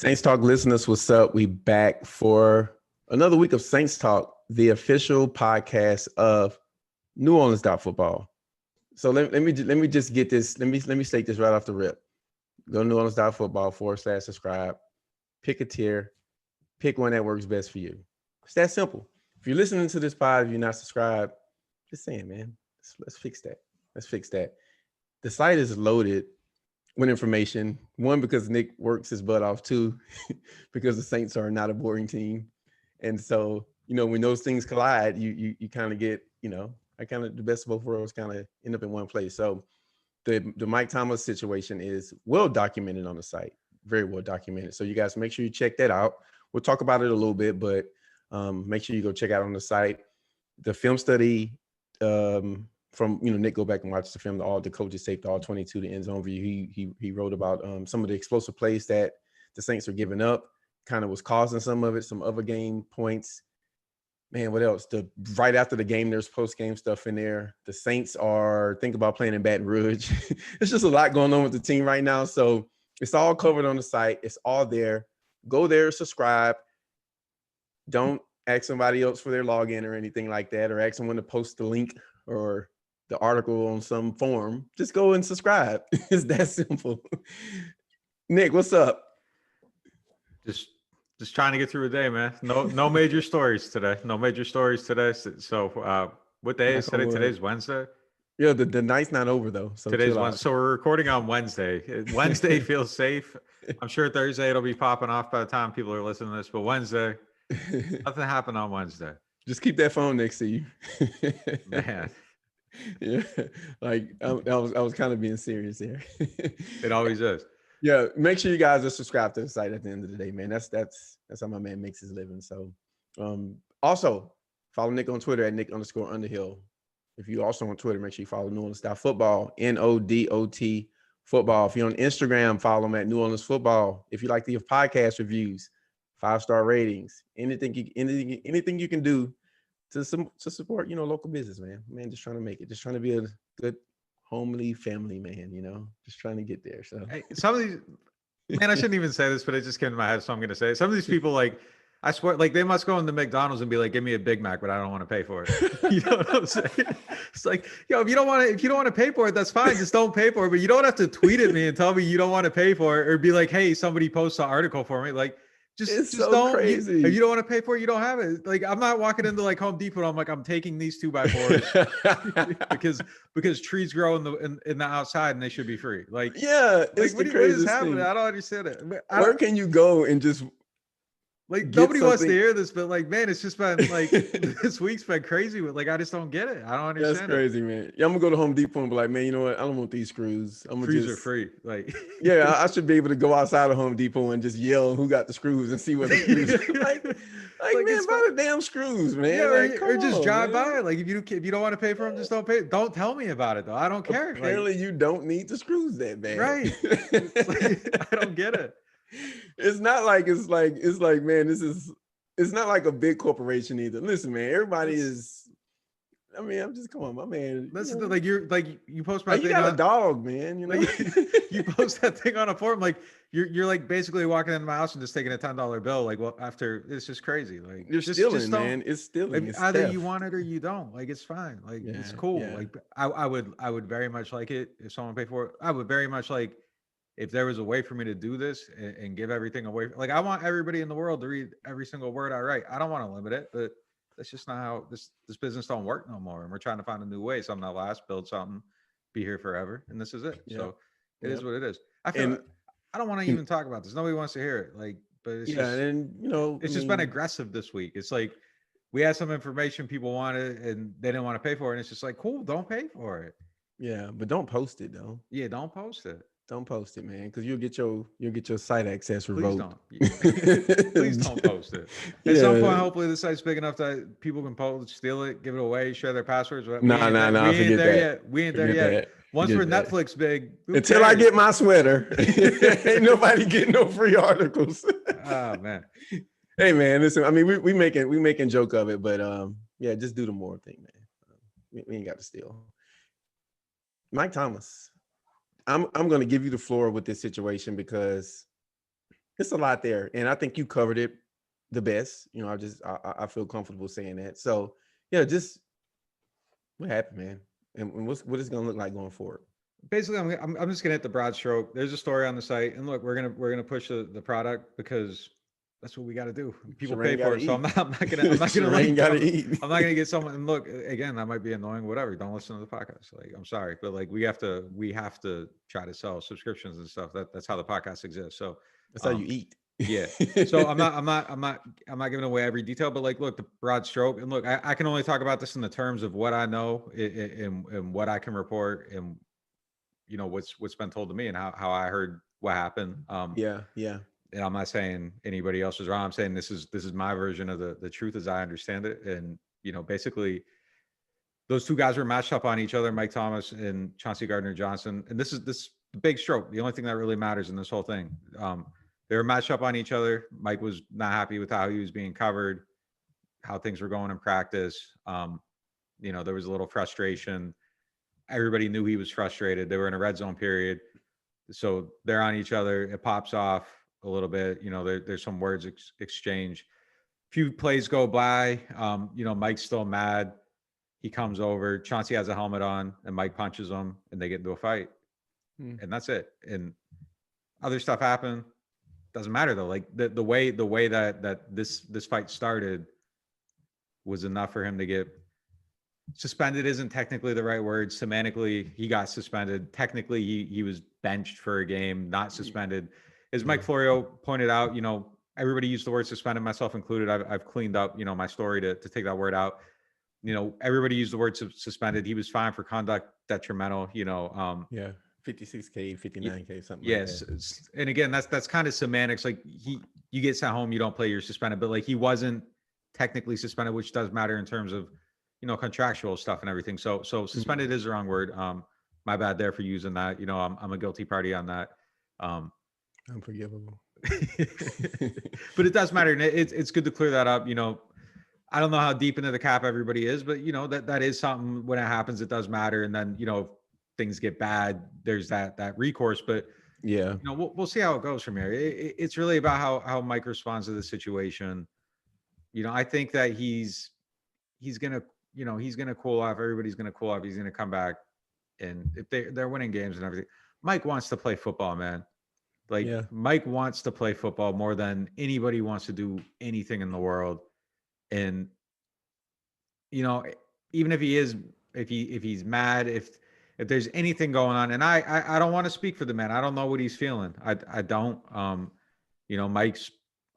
Saints Talk listeners, what's up? We back for another week of Saints Talk, the official podcast of NewOrleans.Football. So let me just get this. Let me state this right off the rip. Go to NewOrleans.Football /subscribe. Pick a tier. Pick one that works best for you. It's that simple. If you're listening to this pod, if you're not subscribed, just saying, man, let's fix that. Let's fix that. The site is loaded with information. One, because Nick works his butt off. Two, because the Saints are not a boring team. And so, when those things collide, you kind of get, I kind of the best of both worlds kind of end up in one place. So the Mike Thomas situation is well documented on the site, very well documented. So you guys make sure you check that out. We'll talk about it a little bit, but make sure you go check out on the site the film study from Nick. Go back and watch the film. All the coaches taped all 22 the end zone view. He wrote about some of the explosive plays that the Saints are giving up, kind of was causing some of it, some other game points. Man, what else? Right after the game, there's post-game stuff in there. The Saints are thinking about playing in Baton Rouge. There's just a lot going on with the team right now. So it's all covered on the site. It's all there. Go there, subscribe. Don't ask somebody else for their login or anything like that, or ask someone to post the link or the article on some forum. Just go and subscribe. It's that simple. Nick, what's up? Just trying to get through a day, man. No major stories today. No major stories today. So what day is today? Today's Wednesday. Yeah, the night's not over though. So today's Wednesday. So we're recording on Wednesday. Wednesday feels safe. I'm sure Thursday it'll be popping off by the time people are listening to this. But Wednesday, nothing happened on Wednesday. Just keep that phone next to you. Man. Yeah, like I was kind of being serious here. It always is. Yeah, make sure you guys are subscribed to the site at the end of the day, man. That's how my man makes his living. So also follow Nick on Twitter at Nick_Underhill. If you also on Twitter, make sure you follow NewOrleans.Football, NODOT Football. If you're on Instagram, follow him at NewOrleans.Football. If you like the podcast reviews, 5-star ratings, anything you can do to support, local business, man. Just trying to make it, just trying to be a good homely family man, just trying to get there. So hey, some of these, man, I shouldn't even say this, but it just came to my head, so I'm going to say it. Some of these people, like, I swear, like, they must go into McDonald's and be like, give me a Big Mac, but I don't want to pay for it. You know what I'm saying? It's like, if you don't want to pay for it, that's fine. Just don't pay for it. But you don't have to tweet at me and tell me you don't want to pay for it, or be like, hey, somebody posts an article for me. Like, just so don't. Crazy. If you don't want to pay for it, you don't have it. Like, I'm not walking into like Home Depot. I'm like, I'm taking these 2x4s because trees grow in the outside and they should be free. Like, yeah, it's like, the craziest happening? thing. I don't understand it. Where can you go and just nobody wants to hear this, but like, man, it's just been like this week's been crazy with I just don't get it. I don't understand. That's crazy, man. Yeah, I'm gonna go to Home Depot and be like, man, you know what? I don't want these screws. Screws are free. Like, yeah, I should be able to go outside of Home Depot and just yell who got the screws and see what the screws are. like man, buy the damn screws, man. Yeah, or just drive by. Like, if you don't want to pay for them, just don't pay. Don't tell me about it though. I don't care. Apparently, you don't need the screws that bad, right? I don't get it. It's not like it's like man, it's not like a big corporation either. Listen, man, everybody is. I mean, I'm just, come on, my man. Listen, you post my thing. You got a dog, man. You post that thing on a forum. Like, you're like basically walking into my house and just taking a $10 bill. Like, well, after it's just crazy. Like, you're stealing, man. It's stealing. It's either theft. You want it or you don't. Like, it's fine. Like, it's cool. Yeah. Like, I would very much like it if someone paid for it. I would very much like if there was a way for me to do this and give everything away. Like, I want everybody in the world to read every single word I write. I don't want to limit it, but that's just not how this business don't work no more. And we're trying to find a new way. Something that lasts, build something, be here forever. And this is it. Yeah. So it is what it is. I don't want to even talk about this. Nobody wants to hear it. Like, but it's just been aggressive this week. It's like, we had some information people wanted and they didn't want to pay for it. And it's just like, cool, don't pay for it. Yeah. But don't post it though. Yeah. Don't post it. Don't post it, man, because you'll get your site access revoked. Please don't post it. At some point, hopefully the site's big enough that people can post, steal it, give it away, share their passwords. No, we ain't there yet. We ain't there yet. Once we're Netflix big, until I get my sweater, ain't nobody getting no free articles. Oh man. Hey man, listen. I mean, we making joke of it, but yeah, just do the more thing, man. We ain't got to steal. Mike Thomas. I'm going to give you the floor with this situation because it's a lot there, and I think you covered it the best. I feel comfortable saying that. So yeah, just what happened, man, and what it's gonna look like going forward. Basically, I'm just gonna hit the broad stroke. There's a story on the site, and look, we're gonna push the product because that's what we got to do. People pay for it, so I'm not gonna Shireen gotta eat. I'm not gonna get someone. And look, again, that might be annoying. Whatever, don't listen to the podcast. Like, I'm sorry, but like we have to try to sell subscriptions and stuff. That's how the podcast exists. So that's how you eat. Yeah. So I'm not giving away every detail, but like, look, the broad stroke, and look, I can only talk about this in the terms of what I know and what I can report, and what's been told to me and how I heard what happened. Yeah. And I'm not saying anybody else is wrong. I'm saying this is my version of the truth as I understand it. And basically those two guys were matched up on each other, Mike Thomas and Chauncey Gardner-Johnson. And this big stroke, the only thing that really matters in this whole thing. They were matched up on each other. Mike was not happy with how he was being covered, how things were going in practice. There was a little frustration. Everybody knew he was frustrated. They were in a red zone period. So they're on each other. It pops off a little bit. There's some words exchange. Few plays go by. Mike's still mad. He comes over. Chauncey has a helmet on, and Mike punches him, and they get into a fight. And that's it. And other stuff happened. Doesn't matter though. Like the way that this fight started was enough for him to get suspended. Isn't technically the right word. Semantically, he got suspended. Technically, he was benched for a game, not suspended. As Mike Florio pointed out, everybody used the word suspended, myself included. I've cleaned up, my story to take that word out. Everybody used the word suspended. He was fined for conduct detrimental. 56K, 59K, something. Yes. Like that. And again, that's kind of semantics. Like you get sent home, you don't play, you're suspended, but like he wasn't technically suspended, which does matter in terms of, contractual stuff and everything. So suspended is the wrong word. My bad there for using that. I'm a guilty party on that. Unforgivable. But it does matter. And it's good to clear that up. I don't know how deep into the cap everybody is, but that is something when it happens, it does matter. And then, if things get bad, there's that recourse, but yeah, we'll see how it goes from here. It's really about how Mike responds to the situation. I think that he's gonna cool off. Everybody's gonna cool off. He's gonna come back, and if they're winning games and everything, Mike wants to play football, man. Like Mike wants to play football more than anybody wants to do anything in the world. And even if he's mad, if there's anything going on, and I don't want to speak for the man. I don't know what he's feeling. I don't. Mike's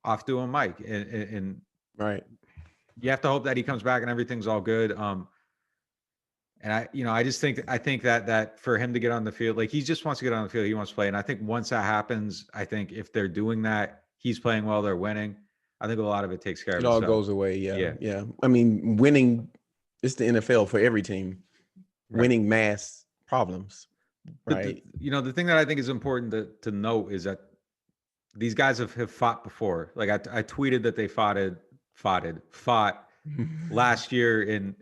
off doing Mike, and right. You have to hope that he comes back and everything's all good. And I think that for him to get on the field, like he just wants to get on the field, he wants to play. And I think once that happens, I think if they're doing that, he's playing well, they're winning. I think a lot of it takes care of itself. It all goes away. Yeah. I mean, winning, it's the NFL for every team. Right. Winning mass problems. Right. The thing that I think is important to note is that these guys have fought before. Like I tweeted that they fought last year in,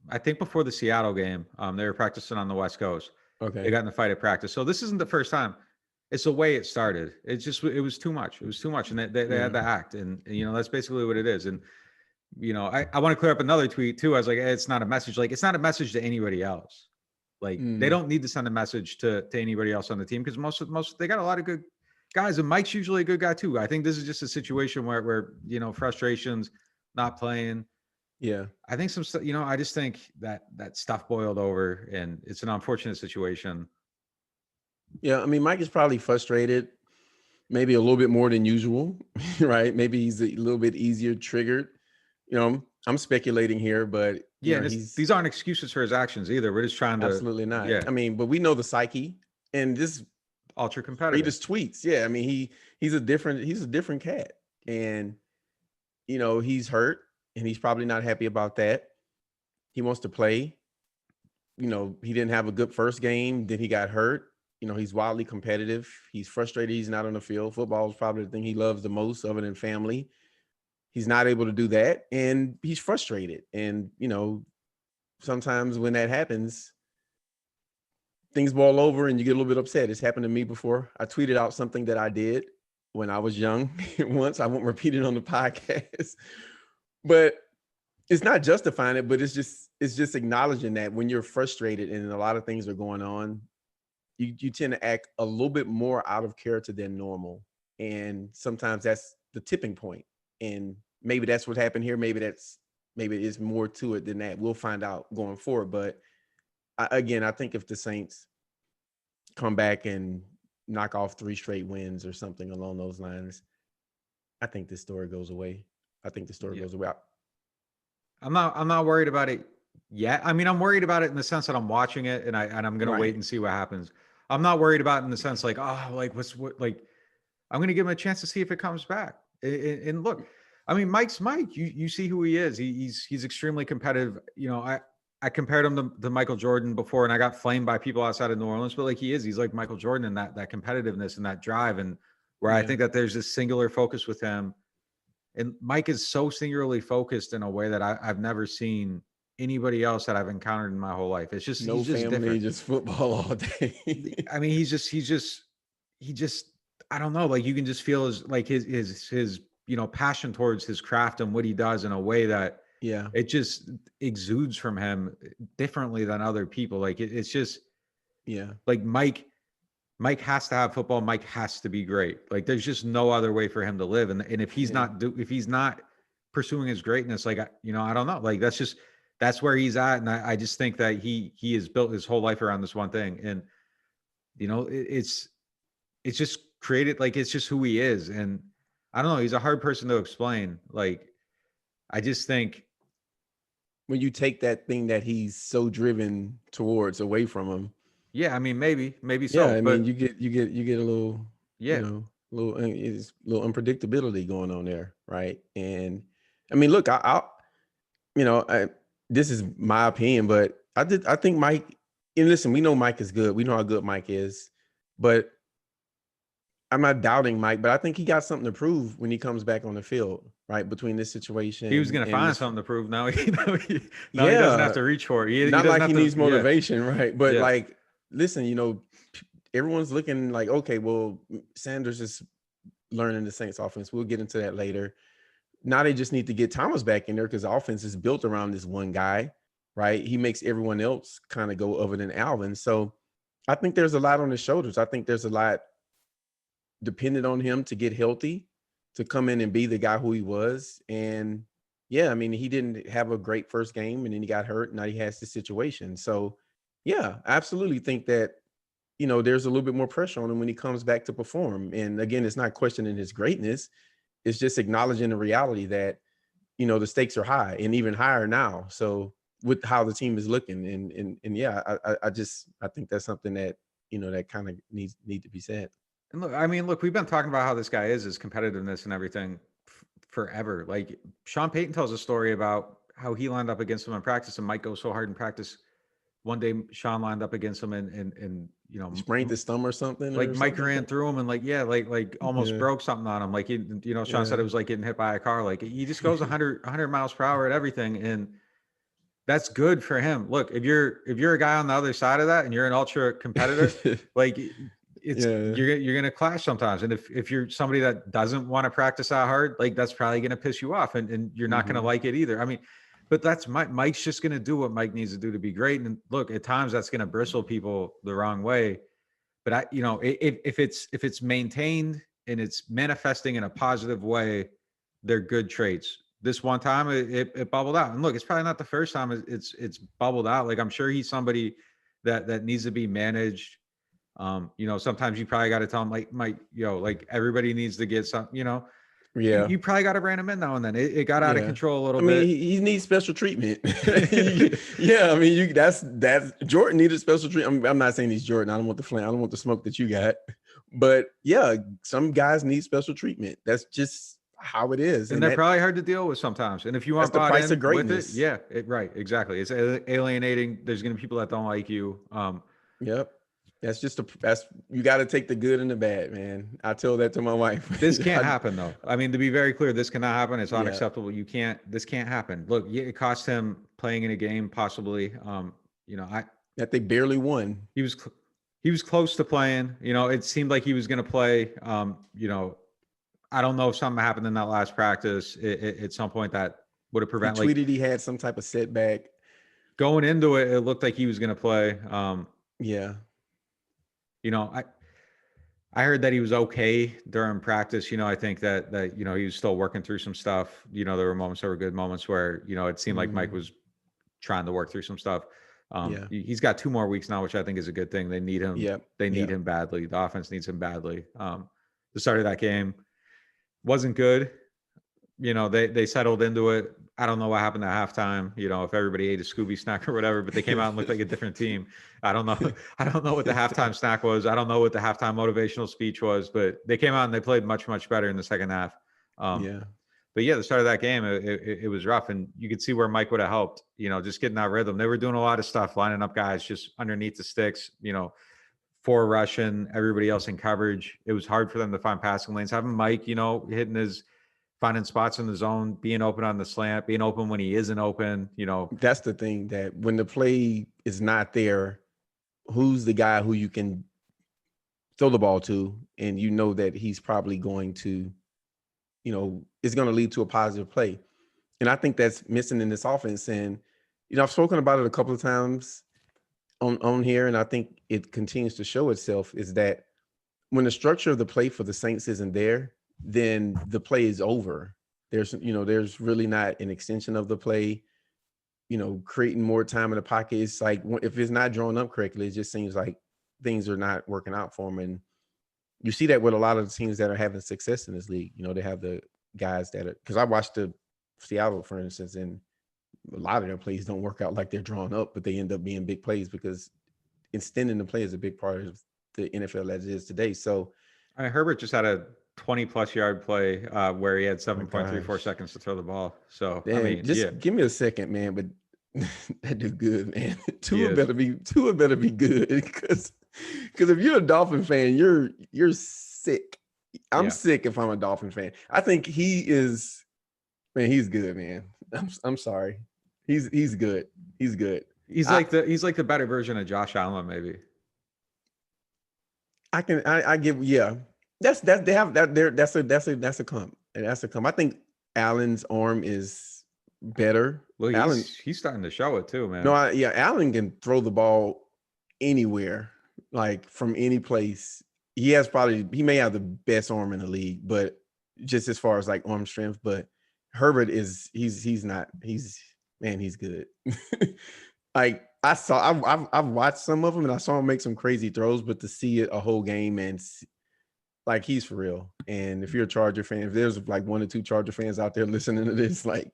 I think before the Seattle game. They were practicing on the West Coast. Okay. They got in the fight at practice. So this isn't the first time. It's the way it started. It was too much. It was too much. And they had to act. And that's basically what it is. And, I want to clear up another tweet too. I was like, hey, it's not a message. Like, it's not a message to anybody else. Like they don't need to send a message to anybody else on the team, because most they got a lot of good guys, and Mike's usually a good guy too. I think this is just a situation where frustrations, not playing. Yeah. I think some stuff, I just think that stuff boiled over, and it's an unfortunate situation. Yeah. I mean, Mike is probably frustrated, maybe a little bit more than usual, right? Maybe he's a little bit easier triggered. I'm speculating here, but these aren't excuses for his actions either. We're just trying to. Absolutely not. Yeah. I mean, but we know the psyche, and this ultra competitive. Read his tweets. Yeah. I mean, he's a different cat, and he's hurt, and he's probably not happy about that. He wants to play. He didn't have a good first game. Then he got hurt. He's wildly competitive. He's frustrated he's not on the field. Football is probably the thing he loves the most, other than family. He's not able to do that, and he's frustrated. And, sometimes when that happens, things boil over and you get a little bit upset. It's happened to me before. I tweeted out something that I did, when I was young. Once I won't repeat it on the podcast, but it's not justifying it, but it's just acknowledging that when you're frustrated and a lot of things are going on, you tend to act a little bit more out of character than normal. And sometimes that's the tipping point. And maybe that's what happened here. Maybe it's more to it than that. We'll find out going forward. But I think if the Saints come back and knock off 3 straight wins or something along those lines, I think this story goes away. Goes away. I'm not worried about it yet. I mean, I'm worried about it in the sense that I'm watching it and I'm going to wait and see what happens. I'm not worried about it in the sense like, oh, like I'm going to give him a chance to see if it comes back. And look, I mean, Mike's Mike. You see who he is. He's extremely competitive. You know, I compared him to Michael Jordan before, and I got flamed by people outside of New Orleans. But like he's like Michael Jordan in that competitiveness and that drive, and where I think that there's this singular focus with him. And Mike is so singularly focused in a way that I've never seen anybody else that I've encountered in my whole life. It's just no he's just family, different. just football all day. I mean, he just I don't know, like you can just feel his passion towards his craft and what he does in a way that it just exudes from him differently than other people. Like it's just like Mike has to have football. Mike has to be great. Like there's just no other way for him to live. And if he's not pursuing his greatness, like I don't know. Like that's where he's at. And I just think that he has built his whole life around this one thing. And it's just created, like it's just who he is. And I don't know, he's a hard person to explain. Like I just think when you take that thing that he's so driven towards away from him. Yeah, I mean, maybe so. Yeah, I mean, you get a little, little unpredictability going on there, right? And I mean, look, this is my opinion, but I think Mike. And listen, we know Mike is good. We know how good Mike is, but I'm not doubting Mike. But I think he got something to prove when he comes back on the field, right? Between this situation, he was going to find something to prove. Now he doesn't have to reach for it. Not like he needs motivation, right? But like. Listen, everyone's looking like, okay, well, Sanders is learning the Saints offense. We'll get into that later. Now they just need to get Thomas back in there because the offense is built around this one guy, right? He makes everyone else kind of go other than Alvin. So I think there's a lot on his shoulders. I think there's a lot dependent on him to get healthy, to come in and be the guy who he was. And yeah, I mean, he didn't have a great first game and then he got hurt. And now he has this situation. So yeah, I absolutely think that, there's a little bit more pressure on him when he comes back to perform. And again, it's not questioning his greatness. It's just acknowledging the reality that, the stakes are high and even higher now. So with how the team is looking and yeah, I think that's something that, that kind of need to be said. And look, we've been talking about how this guy is, his competitiveness and everything forever. Like Sean Payton tells a story about how he lined up against him in practice and Mike goes so hard in practice. One day Sean lined up against him and sprained his thumb or something. Like Mike ran through him and like almost broke something on him. Like Sean said it was like getting hit by a car. Like he just goes 100 miles per hour at everything, and that's good for him. Look, if you're a guy on the other side of that and you're an ultra competitor, like you're gonna clash sometimes. And if you're somebody that doesn't want to practice that hard, like that's probably gonna piss you off, and you're not gonna like it either. I mean. But that's Mike's just going to do what Mike needs to do to be great. And look, at times that's going to bristle people the wrong way. But if it's maintained and it's manifesting in a positive way, they're good traits. This one time it bubbled out. And look, it's probably not the first time it's bubbled out. Like I'm sure he's somebody that needs to be managed. Sometimes you probably got to tell him like, Mike, like everybody needs to get some, Yeah, you probably got to rein him in now and then. It got out of control a little bit. I mean, he needs special treatment. Yeah, I mean, that's Jordan needed special treatment. I'm not saying he's Jordan. I don't want the flame. I don't want the smoke that you got. But yeah, some guys need special treatment. That's just how it is, and they're probably hard to deal with sometimes. And if you want the price of greatness, with it, right, exactly. It's alienating. There's going to be people that don't like you. Yep. That's you got to take the good and the bad, man. I tell that to my wife. This can't happen though. I mean, to be very clear, this cannot happen. It's unacceptable. This can't happen. Look, it cost him playing in a game, possibly. That they barely won. He was close to playing. It seemed like he was going to play. I don't know if something happened in that last practice at some point that would have prevented. He tweeted he had some type of setback. Going into it, it looked like he was going to play. Yeah. I heard that he was okay during practice. I think that he was still working through some stuff. There were moments that were good moments where, it seemed like Mike was trying to work through some stuff. He's got 2 more weeks now, which I think is a good thing. They need him. Yep. They need him badly. The offense needs him badly. The start of that game wasn't good. They settled into it. I don't know what happened at halftime, if everybody ate a Scooby snack or whatever, but they came out and looked like a different team. I don't know. I don't know what the halftime snack was. I don't know what the halftime motivational speech was, but they came out and they played much, much better in the second half. But yeah, the start of that game, it was rough, and you could see where Mike would have helped, just getting that rhythm. They were doing a lot of stuff, lining up guys just underneath the sticks, 4 rushing, everybody else in coverage. It was hard for them to find passing lanes. Having Mike, finding spots in the zone, being open on the slant, being open when he isn't open, That's the thing, that when the play is not there, who's the guy who you can throw the ball to, and that he's probably going to, is going to lead to a positive play. And I think that's missing in this offense. And, I've spoken about it a couple of times on here, and I think it continues to show itself, is that when the structure of the play for the Saints isn't there, then the play is over. There's really not an extension of the play, creating more time in the pocket. It's like, if it's not drawn up correctly, it just seems like things are not working out for them. And you see that with a lot of the teams that are having success in this league. They have the guys that are, because I watched the Seattle, for instance, and a lot of their plays don't work out like they're drawn up, but they end up being big plays because extending the play is a big part of the NFL as it is today. So Herbert just had a 20+ yard play where he had 7.34 seconds to throw the ball. So man, give me a second, man. But that dude good, man. Tua better be good, because if you're a Dolphin fan, you're sick. I'm sick if I'm a Dolphin fan. I think he is, man. He's good, man. I'm sorry. He's good. He's good. He's like the better version of Josh Allen, maybe. I give, yeah. That's a comp. That's a comp. I think Allen's arm is better. Well, he's starting to show it too, man. No, Allen can throw the ball anywhere, like from any place. He may have the best arm in the league, but just as far as like arm strength. But Herbert he's good. Like I've watched some of them and I saw him make some crazy throws, but to see it a whole game and like, he's for real. And if you're a Charger fan, if there's like 1 or 2 Charger fans out there listening to this, like,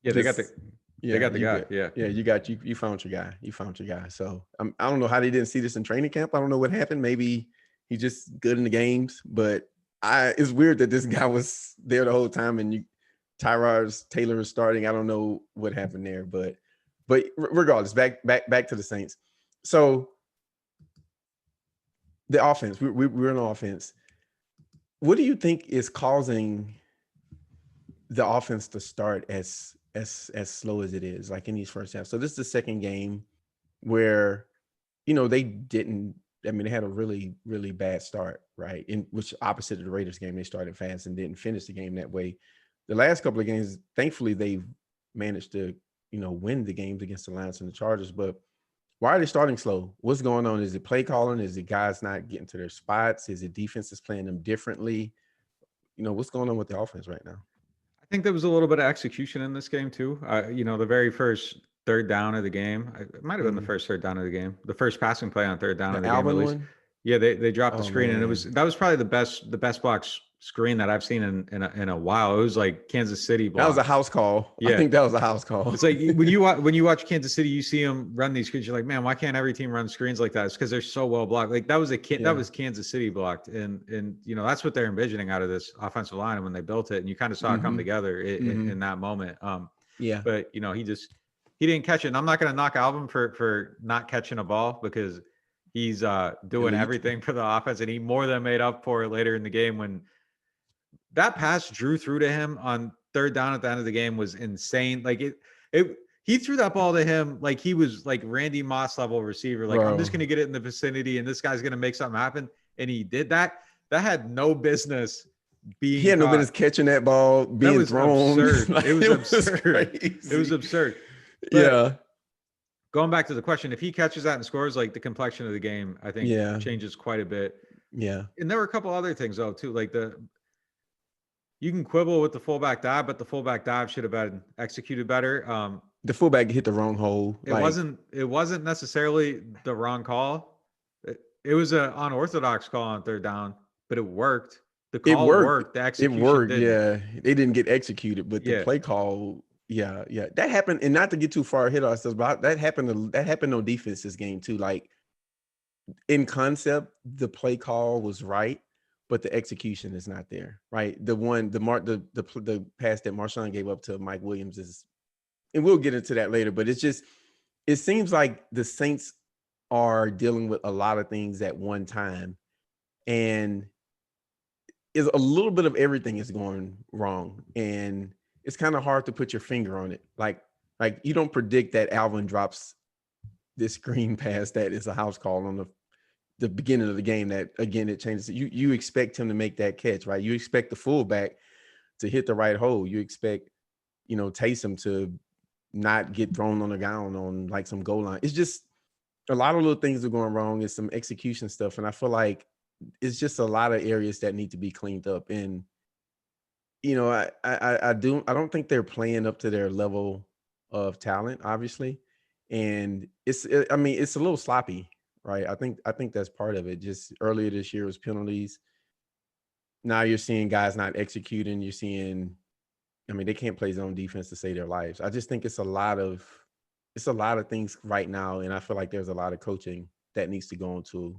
they got the guy. You found your guy. You found your guy. So I don't know how they didn't see this in training camp. I don't know what happened. Maybe he's just good in the games, but it's weird that this guy was there the whole time and Tyrod Taylor is starting. I don't know what happened there, but regardless, back to the Saints. So the offense, we're in offense. What do you think is causing the offense to start as slow as it is, like in these first half? So this is the second game where, they didn't. I mean, they had a really, really bad start, right? In which, opposite of the Raiders game, they started fast and didn't finish the game that way. The last couple of games, thankfully, they've managed to, win the games against the Lions and the Chargers. But why are they starting slow? What's going on? Is it play calling? Is it guys not getting to their spots? Is it defenses playing them differently? What's going on with the offense right now? I think there was a little bit of execution in this game too. The very first third down of the game, it might have been the first third down of the game, the first passing play on third down of the game. At least. One? Yeah, they dropped the screen, man. And that was probably the best block screen that I've seen in a while. It was like Kansas City block. That was a house call. Yeah. I think that was a house call. It's like when you watch Kansas City, you see them run these screens. You're like, man, why can't every team run screens like that? It's because they're so well blocked. Like that was that was Kansas City blocked, and that's what they're envisioning out of this offensive line. And when they built it, and you kind of saw it come together in that moment. But he didn't catch it. And I'm not going to knock Alvin for not catching a ball, because he's doing everything for the offense, and he more than made up for it later in the game when that pass drew through to him on third down at the end of the game was insane. Like he threw that ball to him like he was like Randy Moss level receiver. Like, I'm just going to get it in the vicinity and this guy's going to make something happen. And he did that. That had no business being he had no caught. business catching that ball being That was thrown. absurd. Like, It was absurd. It was absurd. But going back to the question, if he catches that and scores, like the complexion of the game, I think changes quite a bit. Yeah. And there were a couple other things though too, like you can quibble with the fullback dive, but the fullback dive should have been executed better. The fullback hit the wrong hole. It wasn't necessarily the wrong call. It was an unorthodox call on third down, but it worked. The call worked. The execution didn't. Yeah. They didn't get executed, but the play call, yeah. That happened, and not to get too far ahead of ourselves, but that happened on defense this game too. Like, in concept, the play call was right, but the execution is not there, right? The pass that Marshawn gave up to Mike Williams is, and we'll get into that later, but it seems like the Saints are dealing with a lot of things at one time, and is a little bit of everything is going wrong, and it's kind of hard to put your finger on it. Like you don't predict that Alvin drops this screen pass that is a house call on the beginning of the game, that again it changes. You expect him to make that catch, right? You expect the fullback to hit the right hole. You expect, Taysom to not get thrown on the ground on like some goal line. It's just a lot of little things are going wrong. It's some execution stuff, and I feel like it's just a lot of areas that need to be cleaned up. And I don't think they're playing up to their level of talent, obviously, and it's a little sloppy, right? I think that's part of it. Just earlier this year was penalties. Now you're seeing guys not executing. You're seeing, they can't play zone defense to save their lives. I just think it's a lot of things right now, and I feel like there's a lot of coaching that needs to go into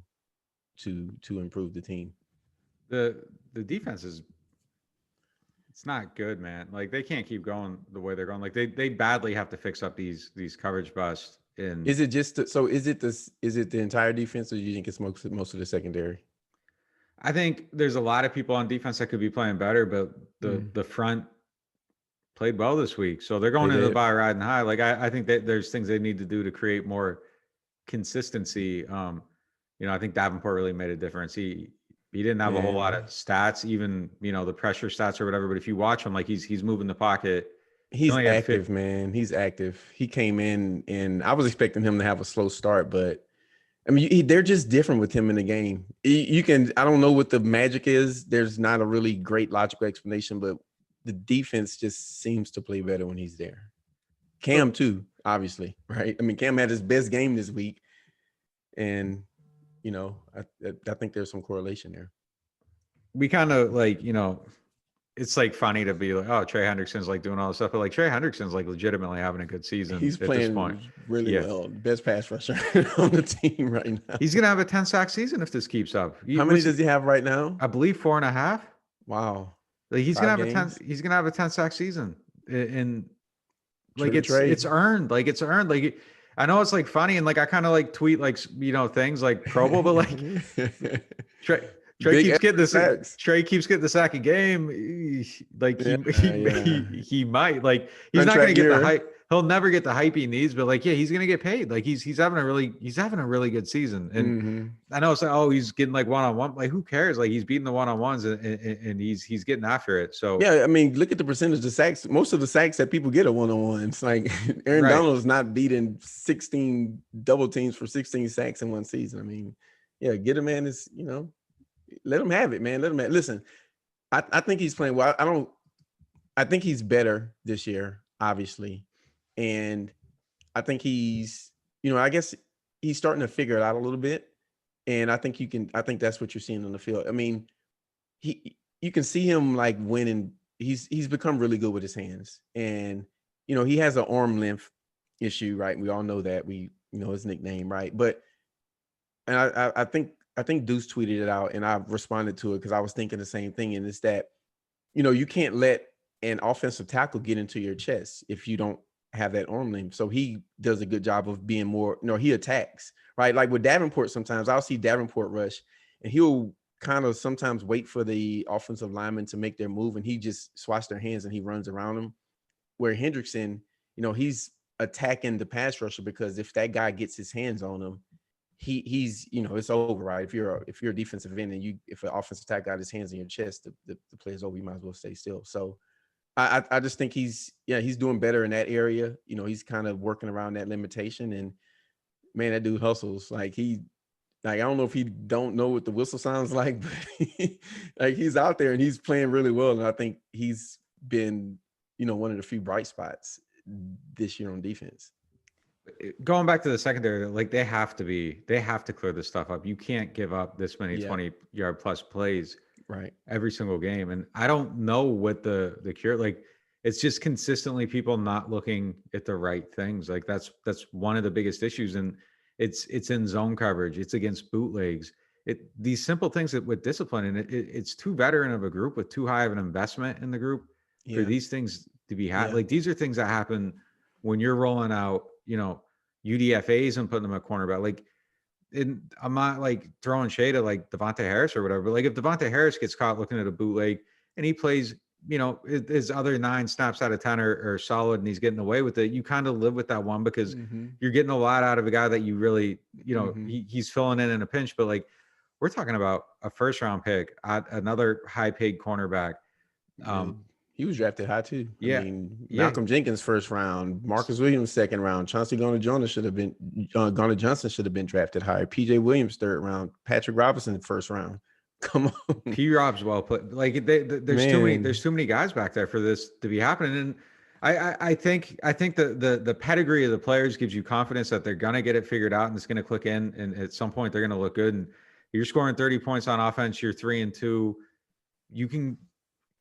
to improve the team. The defense it's not good, man. Like, they can't keep going the way they're going. Like, they badly have to fix up these coverage busts. Is it just is it the entire defense, or do you think it's most of the secondary? I think there's a lot of people on defense that could be playing better, but the front played well this week, so they're going into the bye riding high. Like, I think that there's things they need to do to create more consistency. I think Davenport really made a difference. He didn't have a whole lot of stats, even the pressure stats or whatever. But if you watch him, like, he's moving the pocket. He's active, man. He's active. He came in, and I was expecting him to have a slow start, but they're just different with him in the game. I don't know what the magic is. There's not a really great logical explanation, but the defense just seems to play better when he's there. Cam too, obviously, right? Cam had his best game this week, and I think there's some correlation there. We kind of it's like funny to be like, oh, Trey Hendrickson's like doing all this stuff, but like Trey Hendrickson's like legitimately having a good season. He's at playing this point. Really well. Best pass rusher on the team right now. He's gonna have a 10-sack season if this keeps up. How many does he have right now? I believe 4.5. Wow. Like, he's gonna have a 10-sack season, and like it's earned. Like, it's earned. Like, I know it's like funny, and like I kind of like tweet like things like Pro Bowl, but like Trey keeps getting the sack a game. Like, he might, like, he's not going to get the hype. He'll never get the hype he needs, but like, he's going to get paid. Like, he's having a really good season. And I know it's like, oh, he's getting like one-on-one. Like, who cares? Like, he's beating the one-on-ones, and he's getting after it. So look at the percentage of sacks. Most of the sacks that people get are one-on-ones. Like, Aaron Donald's not beating 16 double teams for 16 sacks in one season. Get a man is, let him have it, man. Let him have it. Listen, I think he's playing well. I think he's better this year, obviously. And I think he's, I guess he's starting to figure it out a little bit. And I think that's what you're seeing on the field. You can see him like winning. He's become really good with his hands. And, he has an arm length issue, right? We all know that. We know his nickname, right? But, and I think Deuce tweeted it out, and I responded to it because I was thinking the same thing. And it's that, you can't let an offensive tackle get into your chest if you don't have that arm length. So he does a good job of being more, he attacks, right? Like with Davenport, sometimes I'll see Davenport rush, and he'll kind of sometimes wait for the offensive lineman to make their move, and he just swats their hands and he runs around them. Where Hendrickson, he's attacking the pass rusher, because if that guy gets his hands on him, he's it's over, right? If you're a defensive end and if an offensive tackle got his hands in your chest, the play's over. You might as well stay still. So I just think he's doing better in that area. He's kind of working around that limitation, and man, that dude hustles. Like I don't know if he don't know what the whistle sounds like, but like he's out there and he's playing really well. And I think he's been, one of the few bright spots this year on defense. Going back to the secondary, like they have to clear this stuff up. You can't give up this many 20-yard plus plays every single game. And I don't know what the cure, like it's just consistently people not looking at the right things. Like that's one of the biggest issues. And it's in zone coverage. It's against bootlegs. These simple things that with discipline, and it's too veteran of a group with too high of an investment in the group for these things to be like these are things that happen when you're rolling out, UDFAs and putting them at cornerback. Like, I'm not like throwing shade at like Devontae Harris or whatever. But like if Devontae Harris gets caught looking at a bootleg and he plays, his other 9 snaps out of 10 are solid and he's getting away with it, you kind of live with that one because you're getting a lot out of a guy that you really, he's filling in a pinch. But like we're talking about a first round pick, another high paid cornerback. He was drafted high too. I mean, Malcolm Jenkins first round, Marcus Williams second round, Chauncey Gardner-Johnson should have been drafted higher. PJ Williams third round, Patrick Robinson first round. Come on, P. Rob's well played. Like there's too many guys back there for this to be happening. And I think the pedigree of the players gives you confidence that they're gonna get it figured out and it's gonna click in. And at some point they're gonna look good. And you're scoring 30 points on offense. You're 3-2.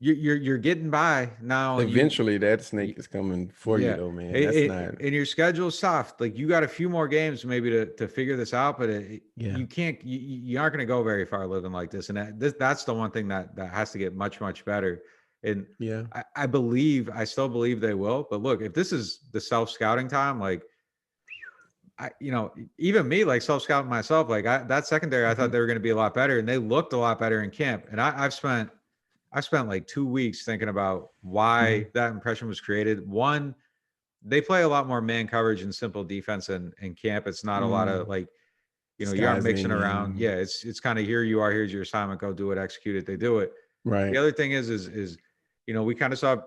You're getting by now. Eventually, that snake is coming for you, though, man. And your schedule's soft. Like you got a few more games maybe to figure this out, but you can't. You aren't going to go very far living like this. And that's the one thing that has to get much better. And I still believe they will. But look, if this is the self-scouting time, like even me, like self-scouting myself, like that secondary, I thought they were going to be a lot better, and they looked a lot better in camp. And I've spent like 2 weeks thinking about why that impression was created. One, they play a lot more man coverage and simple defense in camp. It's not a lot of like, you aren't mixing around. Yeah, it's kind of here you are, here's your assignment, go do it, execute it. They do it. Right. The other thing is we kind of saw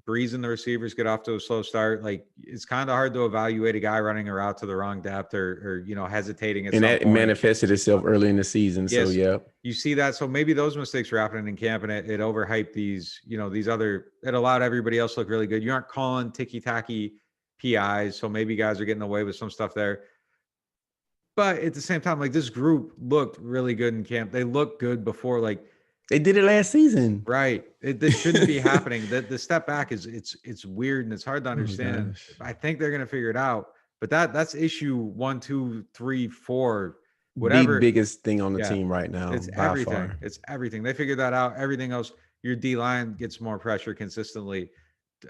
Breeze and the receivers get off to a slow start. Like it's kind of hard to evaluate a guy running a route to the wrong depth or hesitating at and some that point. Manifested itself early in the season. Yes, so you see that. So maybe those mistakes were happening in camp, and it overhyped these other. It allowed everybody else to look really good. You aren't calling ticky-tacky PIs, so maybe guys are getting away with some stuff there. But at the same time, like this group looked really good in camp. They looked good before, like. They did it last season. Right. This shouldn't be happening. The step back it's weird and it's hard to understand. I think they're going to figure it out. But that's issue 1, 2, 3, 4, whatever. The biggest thing on the team right now. It's everything. Far. It's everything. They figured that out. Everything else, your D-line gets more pressure consistently.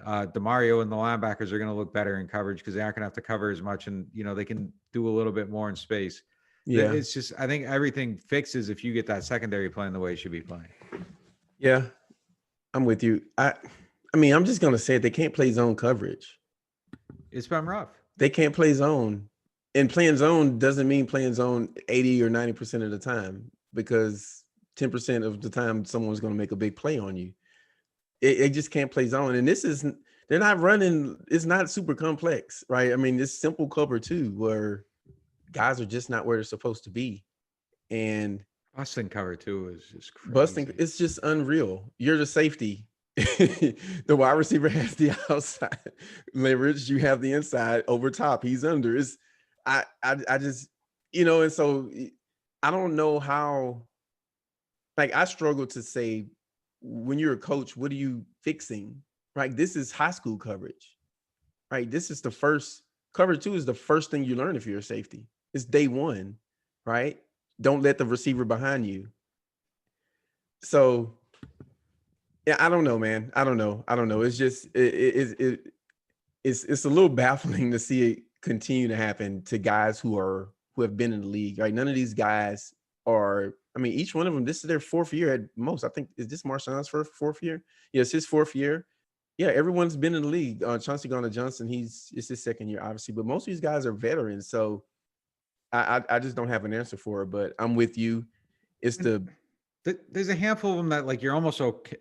DeMario and the linebackers are going to look better in coverage because they aren't going to have to cover as much, and they can do a little bit more in space. Yeah, it's just I think everything fixes if you get that secondary playing the way it should be playing. Yeah, I'm with you. I mean, I'm just gonna say it. They can't play zone coverage. It's been rough. They can't play zone, and playing zone doesn't mean playing zone 80 or 90% of the time, because 10% of the time someone's gonna make a big play on you. They just can't play zone, and they're not running. It's not super complex, right? I mean, it's simple cover too, where guys are just not where they're supposed to be. And busting cover too is just crazy. Busting, it's just unreal. You're the safety. The wide receiver has the outside leverage. You have the inside over top. He's under. I just, and so I don't know how, like I struggle to say, when you're a coach, what are you fixing? Right? This is high school coverage, right? This is cover 2 is the first thing you learn if you're a safety. It's day 1, right? Don't let the receiver behind you. So, yeah, I don't know, man. I don't know. It's just it's a little baffling to see it continue to happen to guys who have been in the league. Right? None of these guys are. I mean, each one of them. This is their 4th year at most. I think is this Marshawn's 4th year? Yeah, it's his 4th year. Yeah, everyone's been in the league. Chauncey Gardner-Johnson, it's his 2nd year, obviously, but most of these guys are veterans. So I just don't have an answer for it, but I'm with you. It's there's a handful of them that like you're almost okay.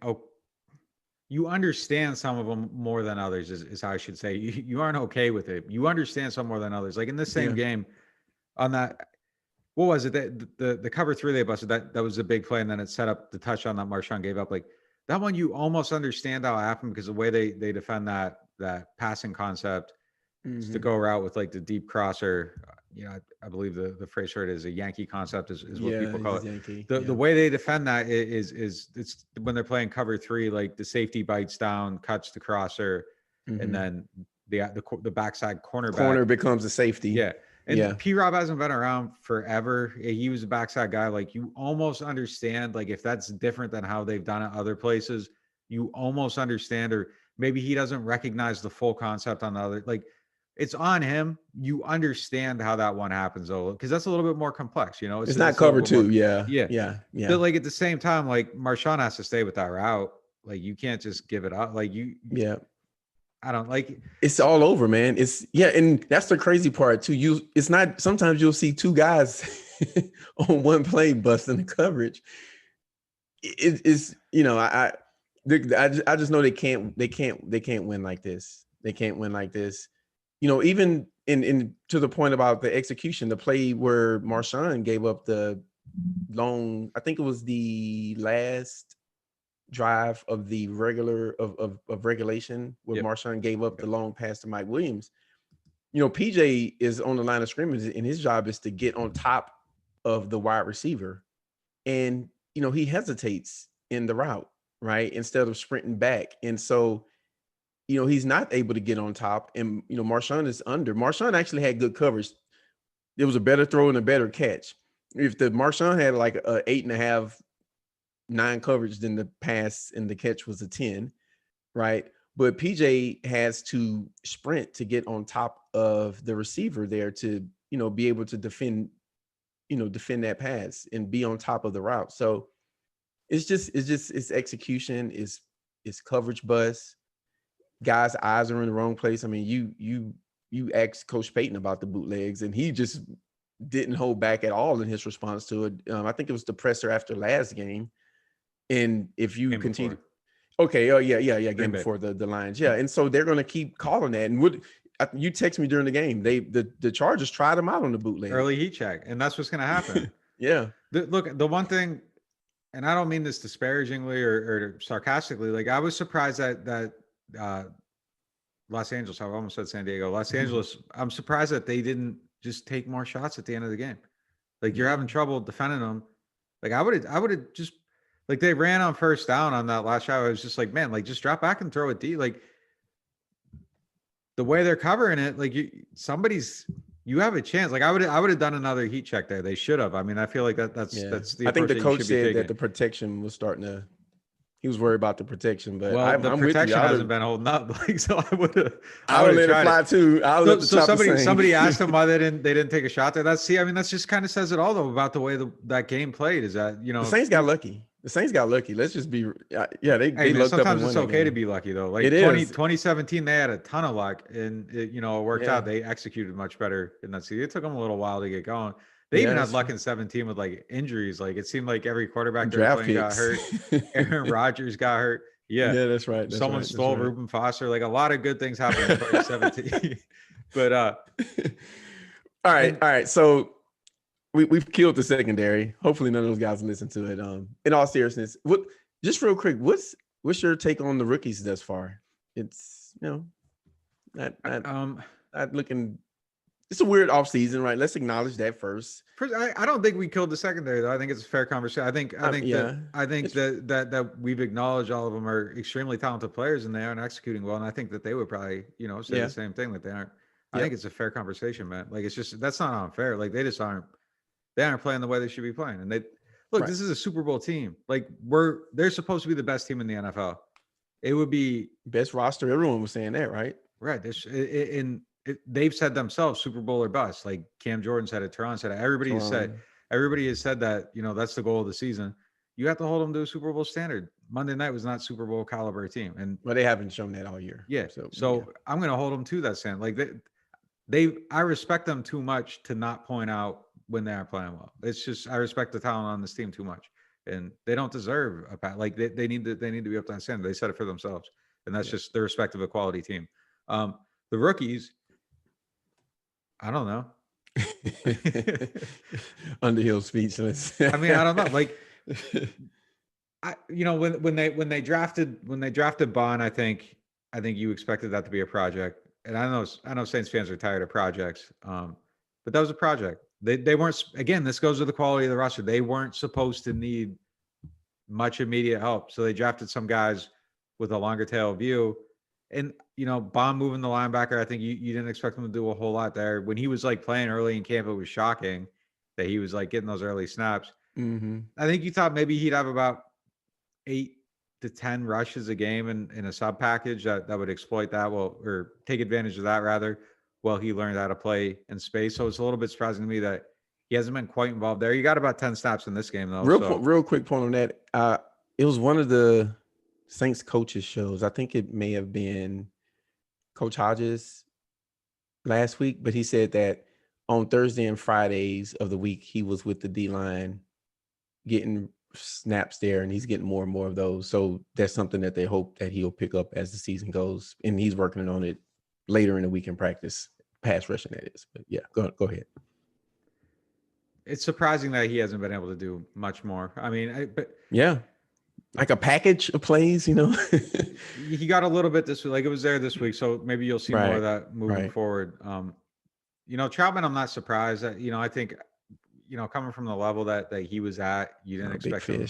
You understand some of them more than others is how I should say. You aren't okay with it. You understand some more than others. Like in this same game on that, what was it? The cover 3 they busted, that was a big play, and then it set up the touchdown that Marshawn gave up. Like that one, you almost understand how it happened because the way they defend that passing concept is to go route with like the deep crosser. I believe the phrase for it is a Yankee concept is what people call it. Yankee. The way they defend that is it's when they're playing cover 3, like the safety bites down, cuts the crosser, and then the backside corner becomes a safety. Yeah. And P-Rob hasn't been around forever. He was a backside guy. Like you almost understand, like if that's different than how they've done it other places, you almost understand, or maybe he doesn't recognize the full concept on the other. Like it's on him. You understand how that one happens though, because that's a little bit more complex. It's not cover 2. Yeah. But like at the same time, like Marshawn has to stay with that route. Like you can't just give it up. Like I don't like it's all over, man. And that's the crazy part too. It's not, sometimes you'll see 2 guys on one play busting the coverage. It's I just know they can't win like this. They can't win like this. Even in to the point about the execution, the play where Marshawn gave up the long, I think it was the last drive of the regulation where Marshawn gave up the long pass to Mike Williams. PJ is on the line of scrimmage and his job is to get on top of the wide receiver. And, he hesitates in the route, right? Instead of sprinting back. And so, he's not able to get on top, and, Marshawn is under. Marshawn actually had good coverage. It was a better throw and a better catch. If the Marshawn had like a 8.5, 9 coverage, then the pass and the catch was a 10, right? But PJ has to sprint to get on top of the receiver there to, be able to defend that pass and be on top of the route. So it's execution, it's coverage bust. Guys' eyes are in the wrong place. I mean, you asked Coach Payton about the bootlegs, and he just didn't hold back at all in his response to it. I think it was the presser after last game. And if you continue, game before the Lions, and so they're going to keep calling that. And you text me during the game, the Chargers tried them out on the bootleg early heat check, and that's what's going to happen. Look, the one thing, and I don't mean this disparagingly or sarcastically, like I was surprised that Los Angeles, I almost said San Diego, Los Angeles, I'm surprised that they didn't just take more shots at the end of the game. Like you're having trouble defending them. Like I would have just, like they ran on first down on that last shot. I was just like, man, like just drop back and throw it deep. Like the way they're covering it, like you have a chance. Like I would have done another heat check there. They should have. I mean, I feel like that's the. I think the coach said that the protection was starting to. He was worried about the protection, but the protection hasn't been holding up. Like so, I would have let it fly too. So somebody asked them why they didn't take a shot there. That's just kind of says it all though about the way that game played. Is that the Saints got lucky. Let's just be, they looked up. Sometimes it's okay to be lucky though. Like 2017, they had a ton of luck, and it worked out. They executed much better in that season. It took them a little while to get going. They even had luck in 17 with like injuries. Like it seemed like every quarterback they're playing got hurt. Aaron Rodgers got hurt. Yeah, that's right. Someone stole Reuben Foster. Like a lot of good things happened in 2017. But all right. So we've killed the secondary. Hopefully none of those guys listen to it. In all seriousness, just real quick, what's your take on the rookies thus far? It's not looking. It's a weird offseason, right? Let's acknowledge that first. I don't think we killed the secondary, though. I think it's a fair conversation. I think that we've acknowledged all of them are extremely talented players and they aren't executing well. And I think that they would probably, say the same thing, that they aren't. I think it's a fair conversation, man. Like it's just that's not unfair. Like they aren't playing the way they should be playing. And this is a Super Bowl team. Like they're supposed to be the best team in the NFL. It would be best roster. Everyone was saying that, right? Right. They've said themselves Super Bowl or bust. Like Cam Jordan said it, Teron said it. Everybody has said that, that's the goal of the season. You have to hold them to a Super Bowl standard. Monday night was not Super Bowl caliber team. And they haven't shown that all year. Yeah. So I'm going to hold them to that standard. Like I respect them too much to not point out when they aren't playing well. It's just, I respect the talent on this team too much, and they don't deserve a pat. Like they need to be up to that standard. They set it for themselves, and that's just the respect of a quality team. The rookies, I don't know. Underhill speechless. I mean, I don't know. Like, when they drafted Bond, I think you expected that to be a project. And I know Saints fans are tired of projects. But that was a project. They weren't, again, this goes to the quality of the roster. They weren't supposed to need much immediate help. So they drafted some guys with a longer tail view. And, Bond moving the linebacker, I think you didn't expect him to do a whole lot there. When he was like playing early in camp, it was shocking that he was like getting those early snaps. Mm-hmm. I think you thought maybe he'd have about 8 to 10 rushes a game in a sub package that would exploit that, or take advantage of that rather. Well, he learned how to play in space. So it's a little bit surprising to me that he hasn't been quite involved there. He got about 10 snaps in this game though. Real quick point on that. It was one of the Saints coaches shows. I think it may have been Coach Hodges last week, but he said that on Thursday and Fridays of the week, he was with the D-line getting snaps there, and he's getting more and more of those. So that's something that they hope that he'll pick up as the season goes, and he's working on it later in the week in practice, pass rushing that is. But yeah, go ahead. It's surprising that he hasn't been able to do much more. I mean, but yeah, like a package of plays, He got a little bit this week, like it was there this week, so maybe you'll see more of that moving forward. Troutman, I'm not surprised that, I think, coming from the level that he was at, you didn't expect him.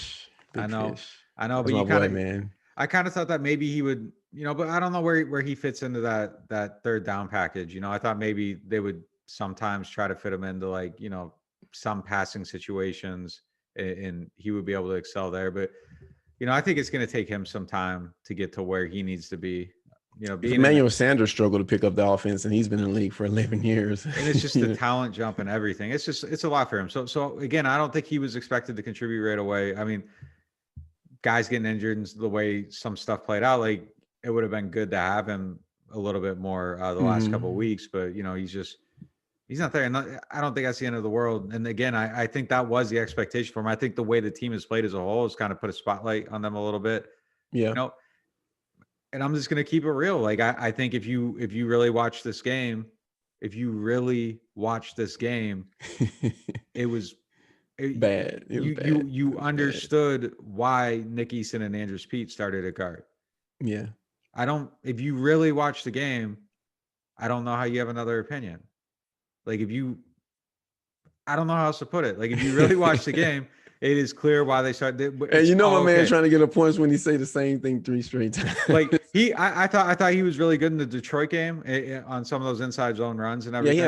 I know, but you kind of, man. I kind of thought that maybe he would, but I don't know where he fits into that third down package. I thought maybe they would sometimes try to fit him into like, some passing situations, and he would be able to excel there. But, I think it's going to take him some time to get to where he needs to be. Emmanuel Sanders struggled to pick up the offense, and he's been in the league for 11 years. And it's just the talent jump and everything. It's a lot for him. So again, I don't think he was expected to contribute right away. I mean, guys getting injured and the way some stuff played out, like it would have been good to have him a little bit more the last couple of weeks, but he's not there. And I don't think that's the end of the world. And again, I think that was the expectation for him. I think the way the team has played as a whole has kind of put a spotlight on them a little bit. Yeah. And I'm just going to keep it real. Like, I think if you really watch this game, it was bad. You understood why Nick Easton and Andrews Pete started at guard. Yeah. If you really watch the game, I don't know how you have another opinion. Like I don't know how else to put it. Like if you really watch the game, it is clear why they started. And my man trying to get a points when he say the same thing 3 straight times. Like I thought he was really good in the Detroit game on some of those inside zone runs and everything. Yeah, he